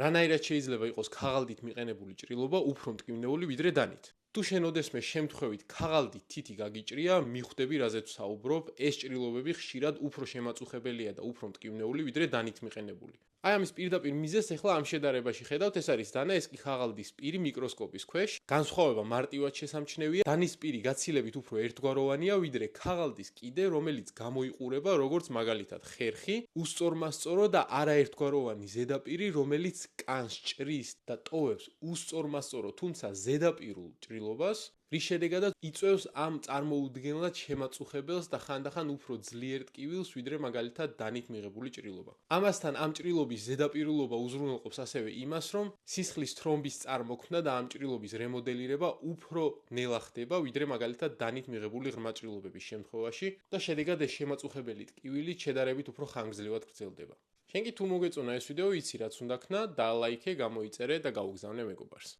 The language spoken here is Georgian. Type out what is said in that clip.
რანაირად შეიძლება იყოს ქაღალდით მიყენებული ჭრილობა უფრო მტკივნეული ვიდრე დანით? თუ შენ ოდესმე შემთხვევით ქაღალდით თითი გაგიჭრია, მიხვდები რაზეც ვსაუბრობ, ეს ჭრილობები ხშირად უფრო შემაწუხებელია და უფრო მტკივნეული ვიდრე დანით მიყენებული. აი ამის პირდაპირ მიზეზს ახლა ამ შედარებაში ხედავთ, ეს არის დანა, ეს კი ქაღალდის პირი მიკროსკოპის ქვეშ. განსხვავება მარტივად შესამჩნევია. დანის პირი გაცილებით უფრო ერთგვაროვანია ვიდრე ქაღალდის კიდე, რომელიც გამოიყურება როგორც მაგალითად ხერხი, უსწორმასწორო და არაერთგვაროვანი ზედაპირი, რომელიც კანს ჭრის და ტოვებს უსწორმასწორო, თუმცა ზედაპირულ ჭრილობას, რის შედეგადაც იწვევს ამ წარმოუდგენლად შემაწუხებელს და ხანდახან უფრო ძლიერ ტკივილს ვიდრე მაგალითად დანით მიღებული ჭრილობა. ამასთან ამ ჭრილობის ზედაპირულობა უზრუნველყოფს ასევე იმას, რომ სისხლის თრომბის წარმოქმნა და ამ ჭრილობის რემოდელირება უფრო ნელა ხდება ვიდრე მაგალითად დანით მიღებული ღრმა ჭრილობების შემთხვევაში და შედეგად ეს შემაწუხებელი ტკივილი შედარებით უფრო ხანგრძლივად გრძელდება. შენ კი თუ მოგეწონა ეს ვიდეო, იცი რაც უნდა ქნა, დალაიქე, გამოიწერე და გაუგზავნე მეგობარს.